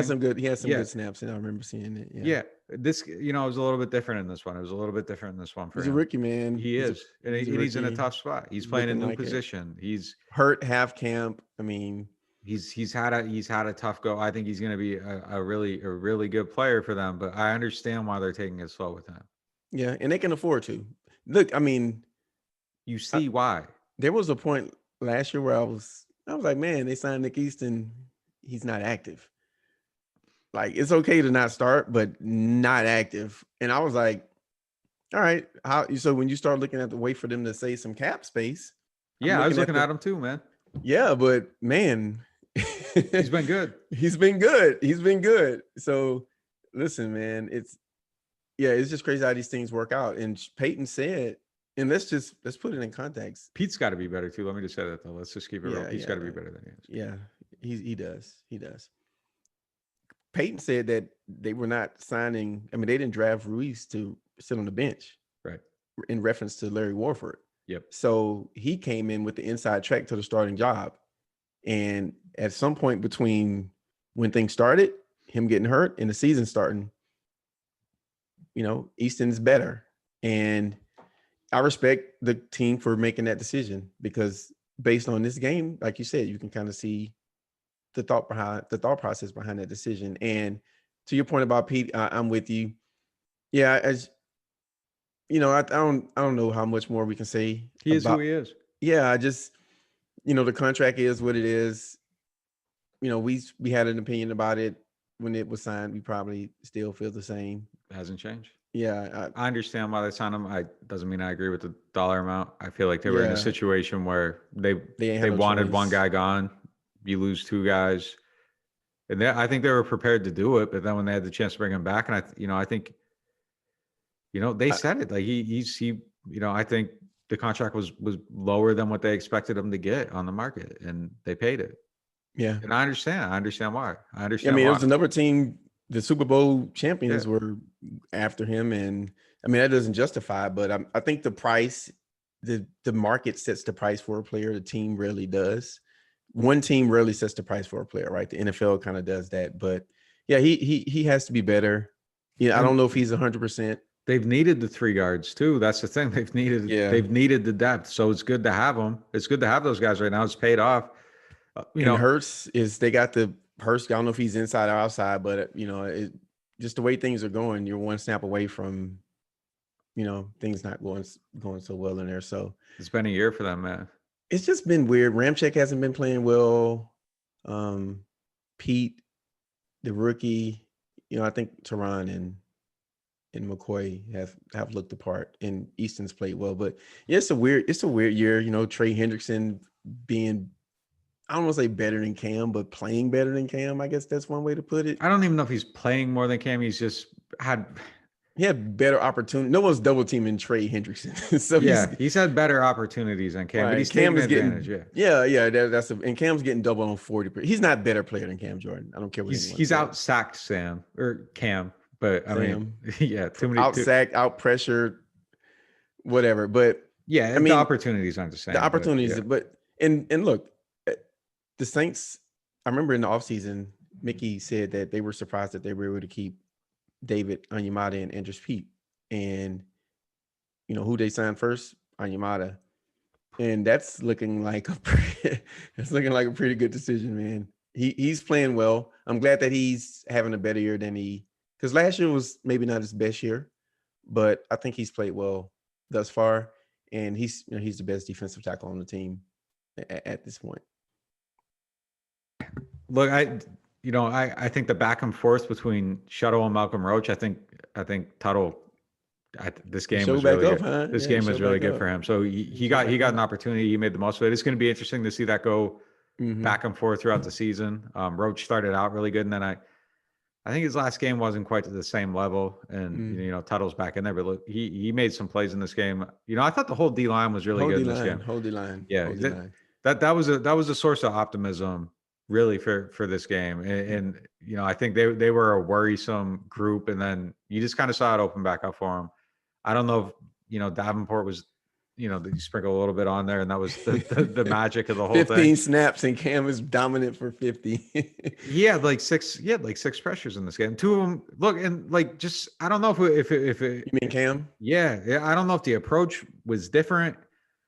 had some good snaps, and I remember seeing it. Yeah. This, it was a little bit different in this one. It was a little bit different in this one for him. He's a rookie, man. He's in a tough spot. He's playing a new position. He's hurt half camp. I mean, he's had a tough go. I think he's going to be a really good player for them, but I understand why they're taking it slow with him. Yeah, and they can afford to. Look, I mean, you see why. There was a point last year where I was like, man, they signed Nick Easton. He's not active. Like, it's okay to not start, but not active. And I was like, all right, so when you start looking at the way for them to save some cap space. Yeah, I was looking at him too, man. Yeah, but man, he's been good. He's been good. So listen, man, it's just crazy how these things work out. And Peyton said, and let's put it in context. Pete's got to be better too. Let me just say that though. Let's just keep it real. He's got to be better than he is. Yeah, he does. Peyton said that they were not signing. I mean, they didn't draft Ruiz to sit on the bench, right? In reference to Larry Warford. Yep. So he came in with the inside track to the starting job, and at some point between when things started, him getting hurt, and the season starting, Easton's better, and I respect the team for making that decision because based on this game, like you said, you can kind of see the thought process behind that decision. And to your point about Pete, I'm with you. Yeah, as I don't know how much more we can say. He is who he is. Yeah, I just the contract is what it is. we had an opinion about it when it was signed. We probably still feel the same. It hasn't changed. Yeah, I understand why they signed him. Doesn't mean I agree with the dollar amount. I feel like they were in a yeah, situation where they ain't had no wanted one choice. guy gone. You lose two guys, and I think they were prepared to do it. But then when they had the chance to bring him back, and I think, they said it like I think the contract was lower than what they expected him to get on the market, and they paid it. Yeah, and I understand why. I mean, it was another team. The Super Bowl champions were after him, and I mean that doesn't justify. But I think the price, the market sets the price for a player. The team rarely does. One team rarely sets the price for a player, right? The NFL kind of does that. But yeah, he has to be better. Yeah, I don't know if he's 100%. They've needed the 3 guards too. That's the thing. They've needed the depth. So it's good to have them. It's good to have those guys right now. It's paid off. Hurts they got the Hurts. I don't know if he's inside or outside, but just the way things are going, you're one snap away from, things not going so well in there. So it's been a year for them, man. It's just been weird. Ramczyk hasn't been playing well. Pete, the rookie, I think Teron and McCoy have looked the part, and Easton's played well. But yeah, it's a weird year. Trey Hendrickson being, I don't want to say better than Cam, but playing better than Cam. I guess that's one way to put it. I don't even know if he's playing more than Cam. He's just he had better opportunity. No one's double teaming Trey Hendrickson. So he's had better opportunities than Cam, right. But he's Cam taking advantage. And Cam's getting double on 40%. He's not a better player than Cam Jordan. I don't care what he's out sacked Sam or Cam, but I mean, too many out sacked, out pressured, whatever. But the opportunities aren't the same. The opportunities, but look, the Saints. I remember in the offseason, Mickey said that they were surprised that they were able to keep David Onyemata and Andres Pete, and who they signed first, Onyemata, and that's looking like a pretty good decision, man. He's playing well. I'm glad that he's having a better year than because last year was maybe not his best year, but I think he's played well thus far, and he's the best defensive tackle on the team at this point. Look, I think the back and forth between Shuttle and Malcolm Roach, I think Tuttle. This game was really good. Huh? This game was really good for him. So he got an opportunity. He made the most of it. It's going to be interesting to see that go back and forth throughout the season. Roach started out really good, and then I think his last game wasn't quite to the same level. And Tuttle's back in there, but look, he made some plays in this game. I thought the whole D line was really good in this game. Whole D line. Yeah, that was a source of optimism really for this game. And I think they were a worrisome group, and then you just kind of saw it open back up for them. I don't know if Davenport was you sprinkle a little bit on there, and that was the magic of the whole 15 thing. 15 snaps, and Cam is dominant for 50. He had like six pressures in this game. 2 of them, look, and like just I don't know if it you mean Cam? Yeah, I don't know if the approach was different.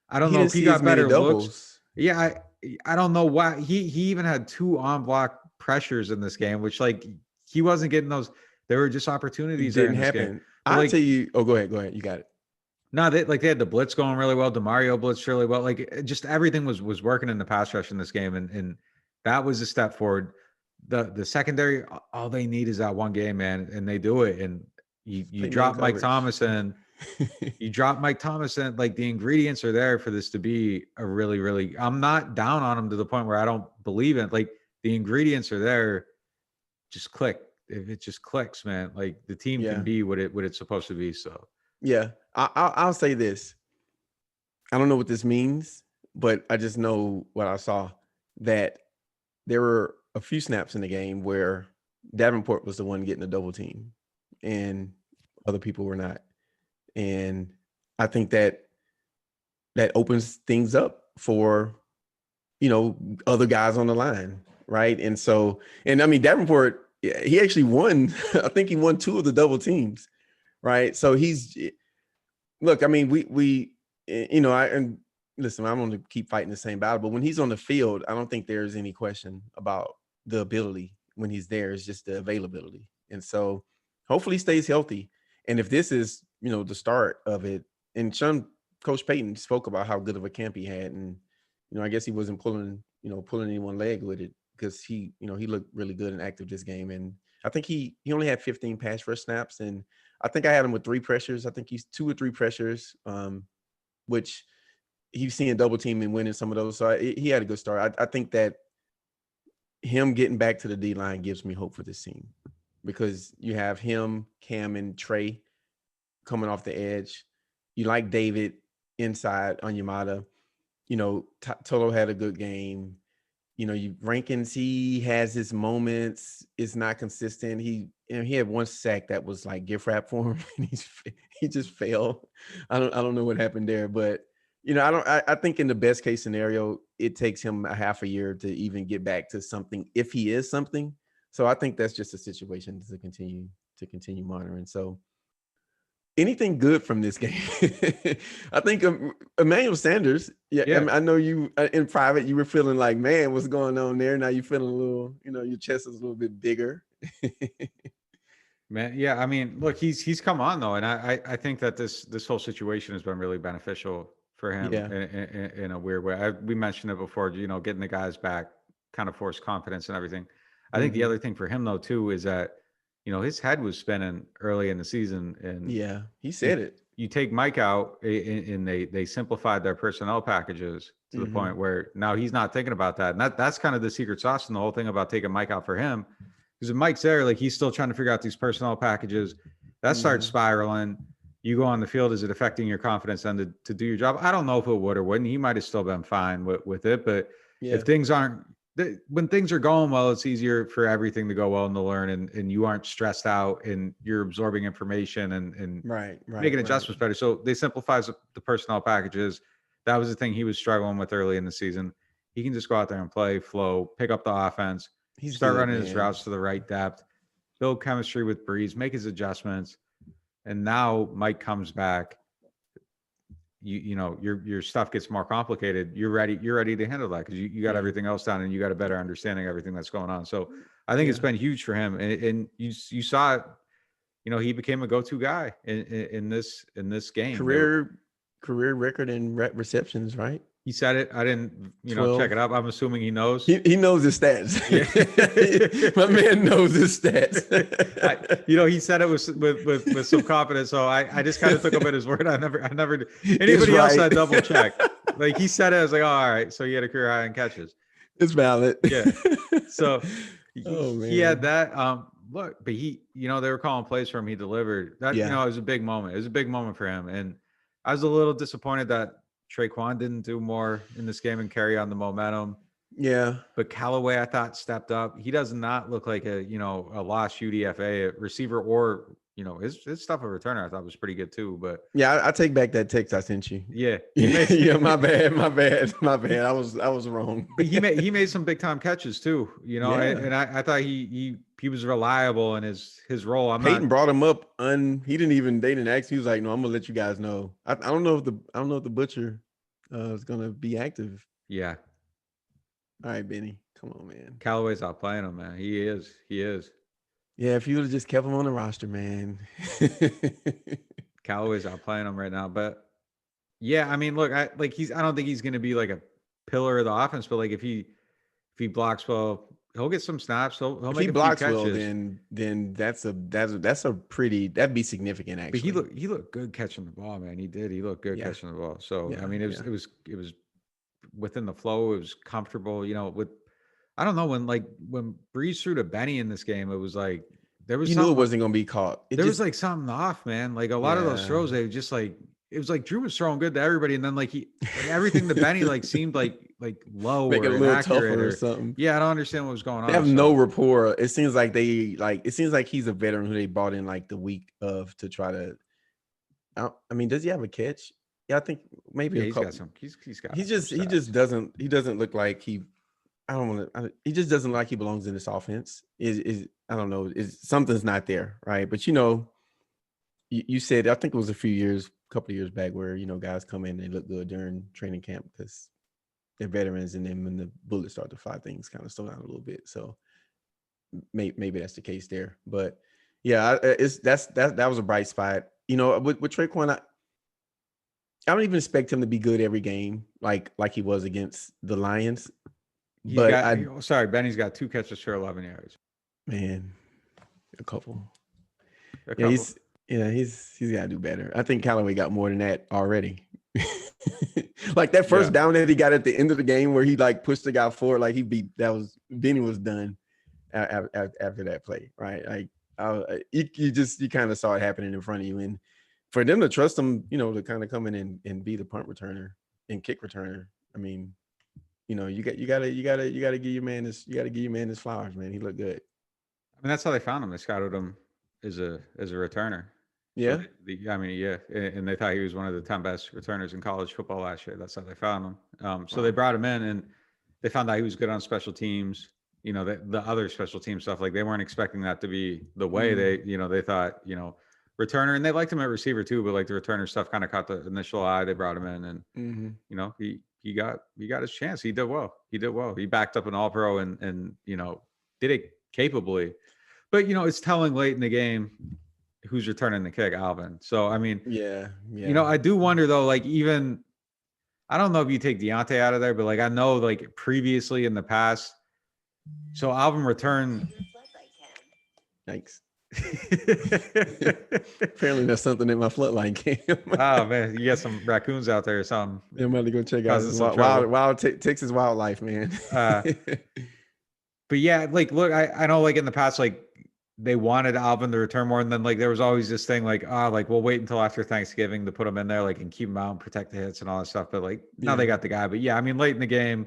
I don't know if he got better looks. Yeah, I don't know why he even had 2 on block pressures in this game, which like he wasn't getting those. There were just opportunities. Didn't happen. I'll tell you. Oh, go ahead. You got it. No, they had the blitz going really well. DeMario blitzed really well. Like just everything was working in the pass rush in this game, and that was a step forward. The secondary, all they need is that one game, man, and they do it. And you drop Mike Thomas in. You drop Mike Thomas in. Like the ingredients are there for this to be a really, really. I'm not down on him to the point where I don't believe in it. Like the ingredients are there. Just click. If it just clicks, man, like the team can be what it's supposed to be. So yeah, I'll say this. I don't know what this means, but I just know what I saw, that there were a few snaps in the game where Davenport was the one getting a double team and other people were not. And I think that opens things up for, other guys on the line. Right. And so, and I mean, Davenport, he actually won. I think he won 2 of the double teams. Right. So look, I mean, and listen, I'm going to keep fighting the same battle, but when he's on the field, I don't think there's any question about the ability when he's there. It's just the availability. And so hopefully he stays healthy. And if this is, the start of it, and Coach Payton spoke about how good of a camp he had. And, I guess he wasn't pulling any one leg with it. because he looked really good and active this game. And I think he only had 15 pass rush snaps, and I think I had him with 3 pressures. I think he's 2 or 3 pressures, which he's seeing double team and winning some of those. So he had a good start. I think that him getting back to the D line gives me hope for this team, because you have him, Cam, and Trey coming off the edge. You like David inside on Yamada. Toto had a good game. Rankins, he has his moments. It's not consistent. He had 1 sack that was like gift wrap for him, and he just failed. I don't know what happened there, but I think in the best case scenario, it takes him a half a year to even get back to something, if he is something. So I think that's just a situation to continue monitoring. So anything good from this game? I think Emmanuel Sanders. Yeah. I know you in private, you were feeling like, man, what's going on there? Now you're feeling a little, your chest is a little bit bigger. Man, yeah. I mean, look, he's come on though, and I think that this whole situation has been really beneficial for him in a weird way. We mentioned it before. Getting the guys back kind of forced confidence and everything. I think the other thing for him though too is that his head was spinning early in the season, and he said it. You take Mike out, and they simplified their personnel packages to the point where now he's not thinking about that, and that's kind of the secret sauce in the whole thing about taking Mike out for him. Because if Mike's there, like, he's still trying to figure out these personnel packages, that starts spiraling. You go on the field, is it affecting your confidence then to do your job? I don't know if it would or wouldn't. He might have still been fine with it, but if things aren't. When things are going well, it's easier for everything to go well and to learn, and you aren't stressed out, and you're absorbing information and making adjustments better. So they simplifies the personnel packages. That was the thing he was struggling with early in the season. He can just go out there and play, flow, pick up the offense, start running his routes to the right depth, build chemistry with Breeze, make his adjustments. And now Mike comes back. Your stuff gets more complicated. You're ready to handle that because you got everything else down, and you got a better understanding of everything that's going on. So I think it's been huge for him, and you saw it. He became a go-to guy in this game. Career record in receptions, right? He said it. I didn't, 12. Check it up. I'm assuming he knows. He knows his stats. Yeah. My man knows his stats. He said it with some confidence. So I just kind of took him at his word. I never. Anybody else I double check. Like he said it, I was like, oh, all right. So he had a career high in catches. It's valid. Yeah. So he had that. Look, but they were calling plays for him. He delivered. That it was a big moment. It was a big moment for him, and I was a little disappointed that Traquan didn't do more in this game and carry on the momentum. Yeah. But Callaway, I thought, stepped up. He does not look like a lost UDFA receiver, or, his stuff of returner I thought was pretty good too. But yeah, I take back that text I sent you. Yeah. Yeah, my bad. I was wrong. But he made some big time catches too, and I thought he was reliable in his role. Peyton brought him up they didn't ask. He was like, no, I'm gonna let you guys know. I don't know if the butcher is gonna be active. Yeah. All right, Benny. Come on, man. Callaway's out playing him, man. He is. Yeah, if you would have just kept him on the roster, man. Callaway's out playing him right now. But yeah, I mean, look, I don't think he's gonna be like a pillar of the offense, but like if he blocks well, he'll get some snaps. He'll if make he blocks well, then that'd be significant actually. But he looked good catching the ball, man. He did. He looked good catching the ball. So I mean, it was within the flow. It was comfortable. I don't know when Breeze threw to Benny in this game, it was like there was knew it wasn't gonna be caught. Was like something off, man. Like a lot of those throws, they just like it was like Drew was throwing good to everybody, and then everything to Benny seemed like low make or it a little tougher or something. Yeah, I don't understand what was going on. They have no rapport. It seems like it seems like he's a veteran who they brought in the week of to try to. I mean, does he have a catch? Yeah, I think maybe he's got some. He just doesn't look like he. He just doesn't like he belongs in this offense. Is I don't know. Something's not there, right? But you said, I think it was a couple of years back where guys come in and they look good during training camp because they're veterans, and then when the bullets start to fly, things kind of slow down a little bit. So maybe that's the case there. But yeah, that was a bright spot. With Traquan, I don't even expect him to be good every game like he was against the Lions. Benny's got 2 catches for 11 yards. Man, a couple. A couple. He's got to do better. I think Callaway got more than that already. Like that first down that he got at the end of the game where he like pushed the guy forward, like Benny was done after that play, right? Like you kind of saw it happening in front of you, and for them to trust him, to kind of come in and be the punt returner and kick returner. I mean, you gotta give your man his flowers, man. He looked good. I mean, that's how they found him. They scouted him as a returner. Yeah. So and they thought he was one of the 10 best returners in college football last year. That's how they found him. So they brought him in, and they found out he was good on special teams. The other special team stuff, like they weren't expecting that to be the way they thought, returner, and they liked him at receiver too, but like the returner stuff kind of caught the initial eye. They brought him in, and he got his chance. He did well. He backed up an All-Pro and did it capably. But it's telling late in the game who's returning the kick, Alvin. So I mean, yeah. I do wonder though, like even I don't know if you take Deontay out of there, but like I know like previously in the past, so Alvin returned. Thanks. Apparently that's something in my floodlight cam. Oh man, you got some raccoons out there or something. I'm about to go check out wild Texas wildlife, man. But yeah, like look, I know like in the past, like they wanted Alvin to return more, and then like there was always this thing like we'll wait until after Thanksgiving to put him in there, like and keep him out and protect the hits and all that stuff. But like now they got the guy. But yeah, I mean late in the game,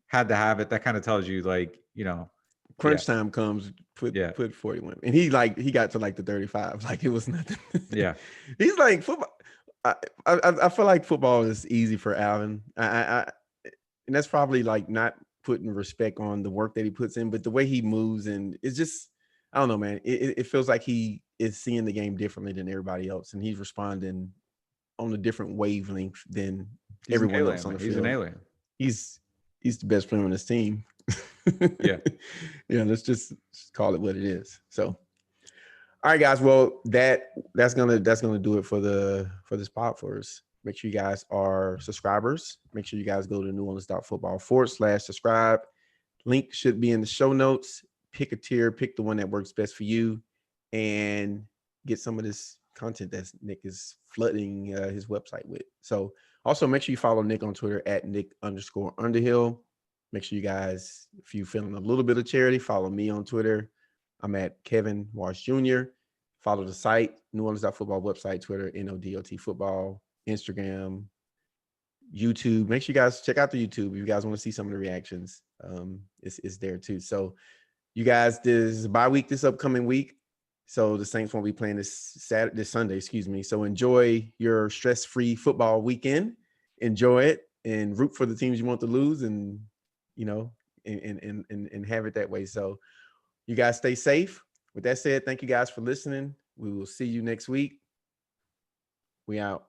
had to have it. That kind of tells you like crunch time comes, put 41, and he got to like the 35, like it was nothing. Yeah, he's like football. I feel like football is easy for Alvin. And that's probably like not putting respect on the work that he puts in, but the way he moves, and it's just I don't know, man. It feels like he is seeing the game differently than everybody else, and he's responding on a different wavelength than everyone else on the field. He's an alien. He's the best player on this team. Yeah. Let's just call it what it is. So, all right, guys. Well, that's gonna do it for this pod for us. Make sure you guys are subscribers. Make sure you guys go to NewOrleans.Football /subscribe. Link should be in the show notes. Pick a tier, pick the one that works best for you, and get some of this content that Nick is flooding his website with. So also make sure you follow Nick on Twitter at Nick_Underhill. Make sure you guys, if you're feeling a little bit of charity, follow me on Twitter. I'm at Kevin Walsh Jr. Follow the site, NewOrleans.Football website, Twitter, NODOT Football, Instagram, YouTube. Make sure you guys check out the YouTube if you guys want to see some of the reactions. It's there too. So you guys, there's a bye week this upcoming week. So the Saints won't be playing this Sunday, excuse me. So enjoy your stress-free football weekend. Enjoy it and root for the teams you want to lose, and and have it that way. So you guys stay safe. With that said, thank you guys for listening. We will see you next week. We out.